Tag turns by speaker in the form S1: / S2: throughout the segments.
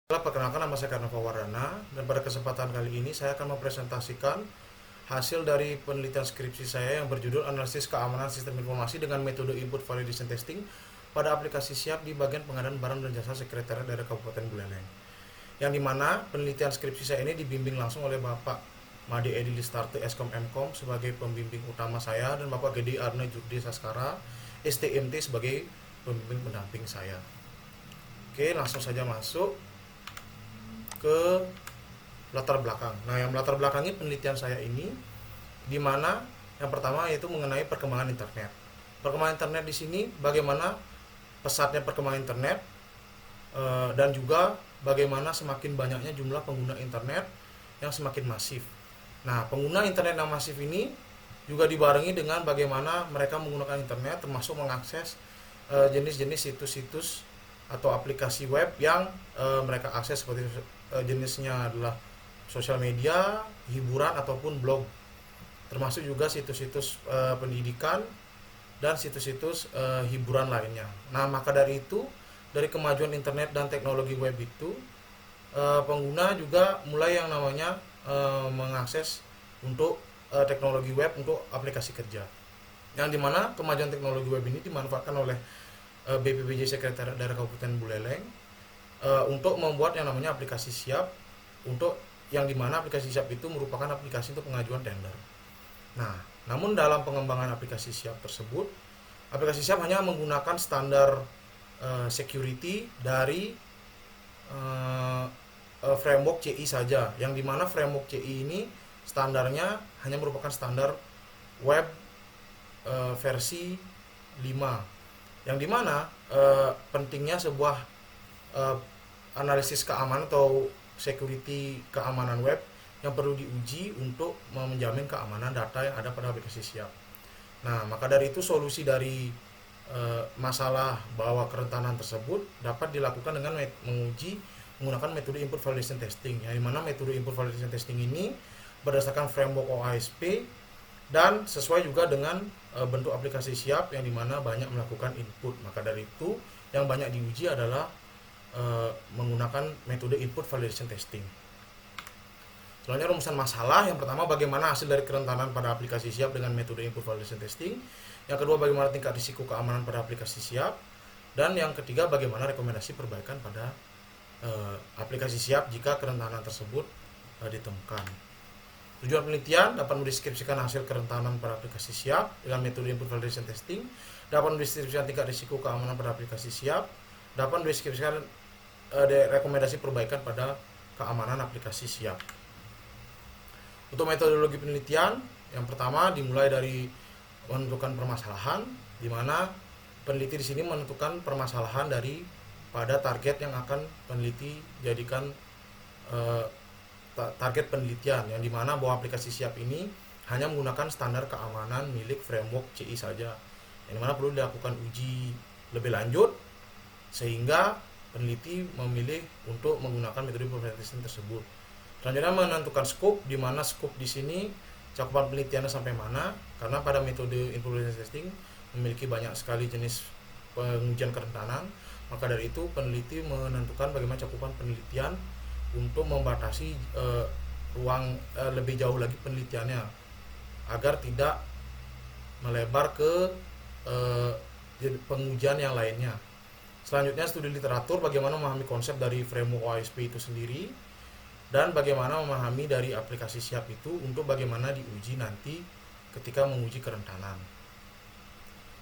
S1: Perkenalkan, nama saya Karnava Wardana, dan pada kesempatan kali ini saya akan mempresentasikan hasil dari penelitian skripsi saya yang berjudul Analisis Keamanan Sistem Informasi dengan Metode Input Validation Testing pada aplikasi SIAP di bagian pengadaan barang dan jasa sekretariat daerah Kabupaten Buleleng. Yang dimana penelitian skripsi saya ini dibimbing langsung oleh Bapak Made Edi Listarte Eskom Mkom sebagai pembimbing utama saya, dan Bapak Gede Arne Jurdi Saskara STMT sebagai pembimbing pendamping saya. Oke, langsung saja masuk ke latar belakang. Nah, yang latar belakangi penelitian saya ini, di mana yang pertama yaitu mengenai perkembangan internet. Perkembangan internet di sini bagaimana pesatnya perkembangan internet, dan juga bagaimana semakin banyaknya jumlah pengguna internet yang semakin masif. Nah, pengguna internet yang masif ini juga dibarengi dengan bagaimana mereka menggunakan internet, termasuk mengakses jenis-jenis situs-situs atau aplikasi web yang mereka akses, seperti jenisnya adalah sosial media, hiburan ataupun blog, termasuk juga situs-situs pendidikan dan situs-situs hiburan lainnya. Nah, maka dari itu, dari kemajuan internet dan teknologi web itu, pengguna juga mulai yang namanya mengakses untuk teknologi web untuk aplikasi kerja, yang dimana kemajuan teknologi web ini dimanfaatkan oleh BPPJ Sekretariat Daerah Kabupaten Buleleng untuk membuat yang namanya aplikasi SIAP, untuk yang dimana aplikasi SIAP itu merupakan aplikasi untuk pengajuan tender. Nah, namun dalam pengembangan aplikasi SIAP tersebut, aplikasi SIAP hanya menggunakan standar security dari framework CI saja, yang dimana framework CI ini standarnya hanya merupakan standar web versi 5, yang dimana pentingnya sebuah analisis keamanan atau security keamanan web yang perlu diuji untuk menjamin keamanan data yang ada pada aplikasi SIAP. Nah, maka dari itu solusi dari masalah bahwa kerentanan tersebut dapat dilakukan dengan menguji menggunakan metode input validation testing, yang dimana metode input validation testing ini berdasarkan framework OASP dan sesuai juga dengan bentuk aplikasi SIAP yang dimana banyak melakukan input. Maka dari itu yang banyak diuji adalah menggunakan metode input validation testing. Selanjutnya rumusan masalah. Yang pertama, bagaimana hasil dari kerentanan pada aplikasi SIAP dengan metode input validation testing. Yang kedua, bagaimana tingkat risiko keamanan pada aplikasi SIAP. Dan yang ketiga, bagaimana rekomendasi perbaikan pada aplikasi SIAP jika kerentanan tersebut ditemukan. Tujuan penelitian dapat mendeskripsikan hasil kerentanan pada aplikasi SIAP dengan metode input validation testing, dapat mendeskripsikan tingkat risiko keamanan pada aplikasi SIAP, dapat mendeskripsikan rekomendasi perbaikan pada keamanan aplikasi SIAP. Untuk metodologi penelitian, yang pertama dimulai dari menentukan permasalahan, di mana peneliti di sini menentukan permasalahan dari pada target yang akan peneliti jadikan target penelitian, yang dimana bahwa aplikasi SIAP ini hanya menggunakan standar keamanan milik framework CI saja, yang dimana perlu dilakukan uji lebih lanjut sehingga peneliti memilih untuk menggunakan metode implementation tersebut. Selanjutnya menentukan scope, di mana scope di sini cakupan penelitiannya sampai mana, karena pada metode implementation testing memiliki banyak sekali jenis pengujian kerentanan. Maka dari itu peneliti menentukan bagaimana cakupan penelitian untuk membatasi ruang lebih jauh lagi penelitiannya agar tidak melebar ke pengujian yang lainnya. Selanjutnya studi literatur, bagaimana memahami konsep dari framework OASP itu sendiri dan bagaimana memahami dari aplikasi SIAP itu untuk bagaimana diuji nanti ketika menguji kerentanan.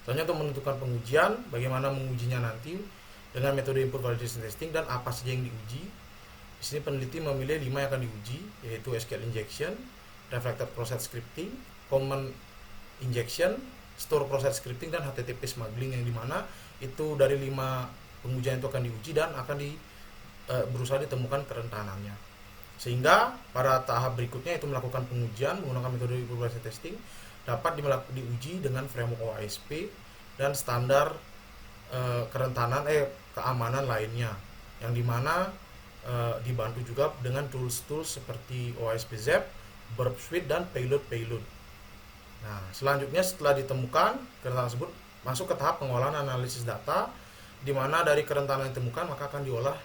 S1: Selanjutnya untuk menentukan pengujian, bagaimana mengujinya nanti dengan metode input validation testing dan apa saja yang diuji. Di sini peneliti memilih 5 yang akan diuji, yaitu SQL injection, reflected process scripting, common injection, store process scripting, dan HTTP smuggling, yang dimana itu dari 5 pengujian itu akan diuji dan akan berusaha ditemukan kerentanannya. Sehingga pada tahap berikutnya itu melakukan pengujian menggunakan metode input validation testing dapat diuji dengan framework OASP dan standar kerentanan keamanan lainnya, yang dimana dibantu juga dengan tools-tools seperti OASP ZEP, Burp Suite, dan payload. Nah, selanjutnya setelah ditemukan kerentanan tersebut masuk ke tahap pengolahan analisis data, di mana dari kerentanan yang ditemukan maka akan diolah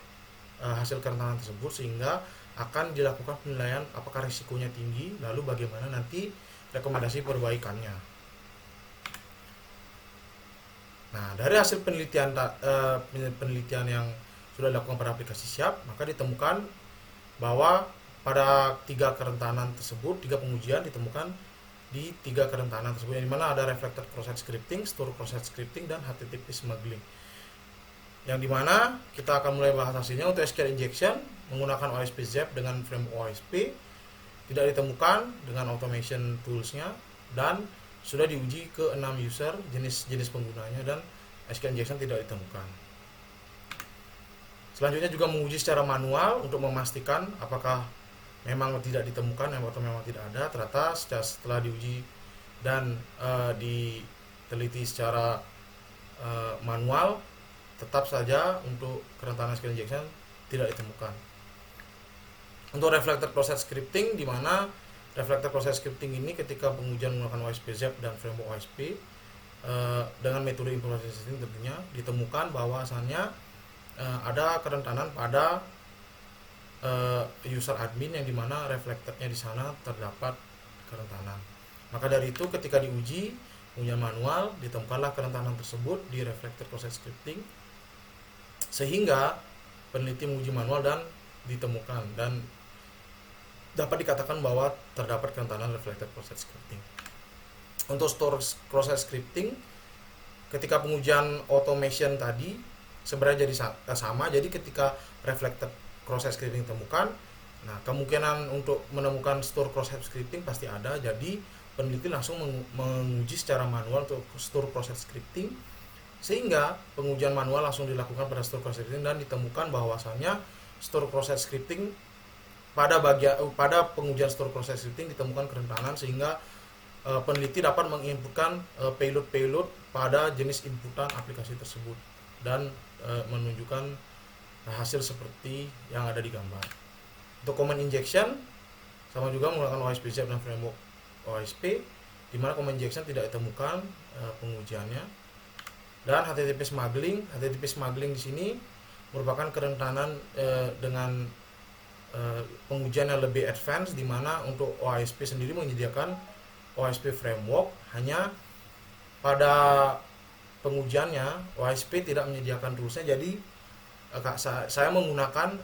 S1: hasil kerentanan tersebut, sehingga akan dilakukan penilaian apakah risikonya tinggi, lalu bagaimana nanti rekomendasi perbaikannya. Nah, dari hasil penelitian yang sudah dilakukan pada aplikasi Siap, maka ditemukan bahwa pada 3 kerentanan tersebut, 3 pengujian ditemukan di 3 kerentanan tersebut, yang dimana ada reflected cross-site scripting, store cross-site scripting, dan HTTP smuggling. Yang dimana kita akan mulai bahas hasilnya. Untuk SQL injection menggunakan OSP Zep dengan framework OSP tidak ditemukan dengan automation toolsnya, dan sudah diuji ke 6 user, jenis penggunanya, dan SQL injection tidak ditemukan. Selanjutnya juga menguji secara manual untuk memastikan apakah memang tidak ditemukan atau memang tidak ada. Ternyata setelah diuji dan diteliti secara manual, tetap saja untuk kerentanan SQL injection tidak ditemukan. Untuk reflected cross-site scripting, di mana reflected cross-site scripting ini ketika pengujian menggunakan OSP Zep dan framework OSP dengan metode information system tentunya ditemukan bahwasannya ada kerentanan pada user admin, yang dimana reflectednya di sana terdapat kerentanan. Maka dari itu ketika diuji pengujian manual ditemukanlah kerentanan tersebut di reflected cross-site scripting, sehingga peneliti menguji manual dan ditemukan dan dapat dikatakan bahwa terdapat kerentanan reflected cross-site scripting. Untuk store cross-site scripting, ketika pengujian automation tadi sebenarnya jadi sama. Jadi ketika reflected cross-site scripting ditemukan, nah kemungkinan untuk menemukan store cross-site scripting pasti ada. Jadi peneliti langsung menguji secara manual untuk store cross-site scripting, sehingga pengujian manual langsung dilakukan pada store cross-site scripting, dan ditemukan bahwasannya store cross-site scripting pada pengujian store cross-site scripting ditemukan kerentanan, sehingga peneliti dapat menginputkan payload pada jenis inputan aplikasi tersebut dan menunjukkan hasil seperti yang ada di gambar. Untuk command injection sama juga menggunakan OSP Zep dan framework OSP, di mana command injection tidak ditemukan pengujiannya. Dan HTTP smuggling di sini merupakan kerentanan dengan pengujian yang lebih advance, di mana untuk OSP sendiri menyediakan OSP framework, hanya pada pengujiannya OSP tidak menyediakan toolsnya. Jadi saya menggunakan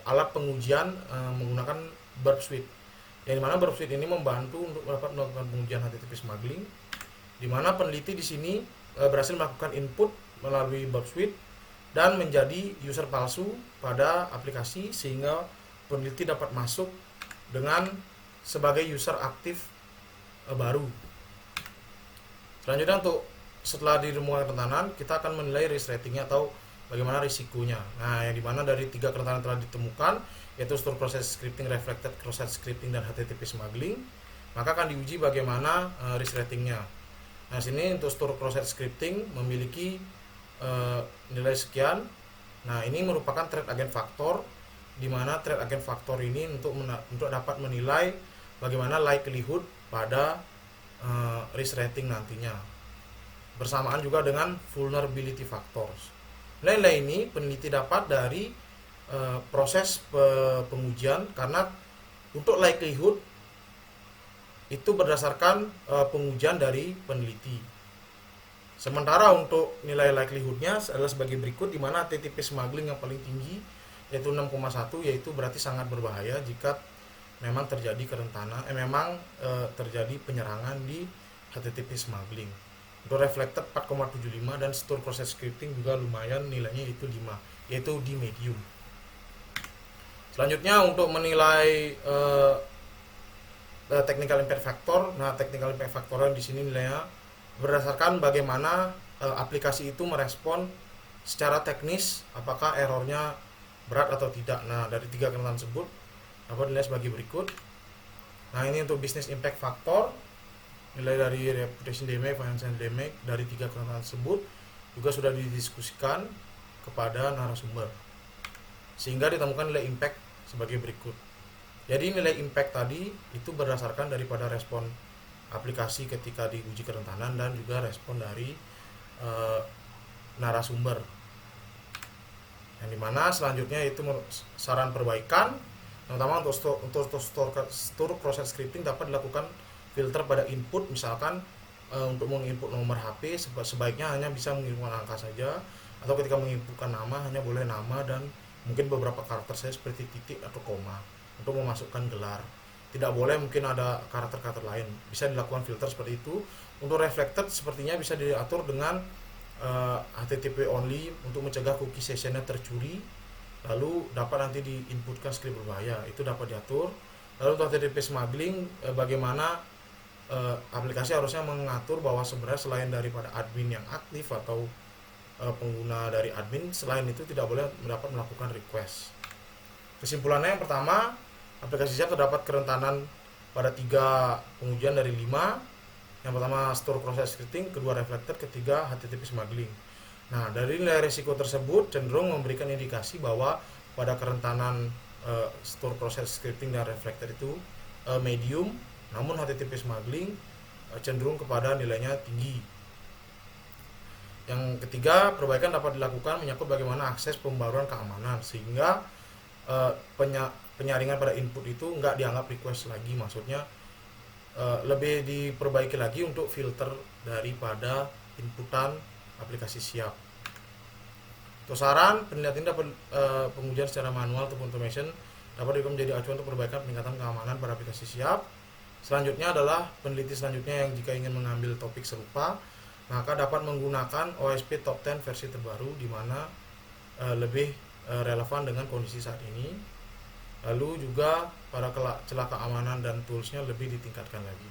S1: alat pengujian menggunakan Burp Suite, yang dimana Burp Suite ini membantu untuk dapat melakukan pengujian HTTP smuggling, di mana peneliti di sini berhasil melakukan input melalui Burp Suite dan menjadi user palsu pada aplikasi, sehingga peneliti dapat masuk dengan sebagai user aktif baru. Selanjutnya, untuk setelah ditemukan kerentanan, kita akan menilai risk ratingnya atau bagaimana risikonya. Nah, yang dimana dari 3 kerentanan telah ditemukan, yaitu store process scripting, reflected cross-site scripting, dan HTTP smuggling, maka akan diuji bagaimana risk ratingnya. Nah, sini untuk store process scripting memiliki nilai sekian. Nah, ini merupakan threat agent factor, di mana threat agent factor ini untuk dapat menilai bagaimana likelihood pada risk rating nantinya, bersamaan juga dengan vulnerability factors. Nilai ini peneliti dapat dari proses pengujian, karena untuk likelihood itu berdasarkan pengujian dari peneliti. Sementara untuk nilai likelihoodnya adalah sebagai berikut, di mana HTTP smuggling yang paling tinggi yaitu 6,1, yaitu berarti sangat berbahaya jika memang terjadi kerentanan terjadi penyerangan di HTTP smuggling. Untuk reflected 4,75 dan store process scripting juga lumayan nilainya, itu 5, yaitu di medium. Selanjutnya untuk menilai technical impact factor. Nah, technical impact factor di sini nilainya berdasarkan bagaimana aplikasi itu merespon secara teknis, apakah errornya berat atau tidak. Nah, dari 3 kerentanan tersebut dapat dilihat sebagai berikut. Nah, ini untuk business impact factor, nilai dari reputation damage, financial damage dari 3 kerentanan tersebut juga sudah didiskusikan kepada narasumber, sehingga ditemukan nilai impact sebagai berikut. Jadi nilai impact tadi itu berdasarkan daripada respon aplikasi ketika diuji kerentanan dan juga respon dari narasumber. Yang dimana selanjutnya itu saran perbaikan. Yang pertama, untuk store proses scripting dapat dilakukan filter pada input, misalkan untuk menginput nomor HP sebaiknya hanya bisa mengirimkan angka saja, atau ketika menginputkan nama hanya boleh nama dan mungkin beberapa karakter saja seperti titik atau koma. Untuk memasukkan gelar tidak boleh mungkin ada karakter-karakter lain, bisa dilakukan filter seperti itu. Untuk reflected sepertinya bisa diatur dengan HTTP only untuk mencegah cookie sessionnya tercuri, lalu dapat nanti diinputkan script berbahaya, itu dapat diatur. Lalu untuk HTTP smuggling, bagaimana aplikasi harusnya mengatur bahwa sebenarnya selain daripada admin yang aktif atau pengguna dari admin, selain itu tidak boleh dapat melakukan request. Kesimpulannya, yang pertama, aplikasi siap terdapat kerentanan pada 3 pengujian dari 5. Yang pertama store process scripting, kedua reflected, ketiga HTTP smuggling. Nah, dari nilai risiko tersebut cenderung memberikan indikasi bahwa pada kerentanan store process scripting dan reflected itu medium, namun HTTP smuggling cenderung kepada nilainya tinggi. Yang ketiga, perbaikan dapat dilakukan menyangkut bagaimana akses pembaruan keamanan, sehingga penyaringan pada input itu nggak dianggap request lagi, maksudnya lebih diperbaiki lagi untuk filter daripada inputan aplikasi siap. Untuk saran, penelitian dapat pengujian secara manual atau automation dapat menjadi acuan untuk perbaikan peningkatan keamanan pada aplikasi siap. Selanjutnya adalah peneliti selanjutnya yang jika ingin mengambil topik serupa, maka dapat menggunakan OSP Top 10 versi terbaru, di mana lebih relevan dengan kondisi saat ini. Lalu juga para celah keamanan dan toolsnya lebih ditingkatkan lagi.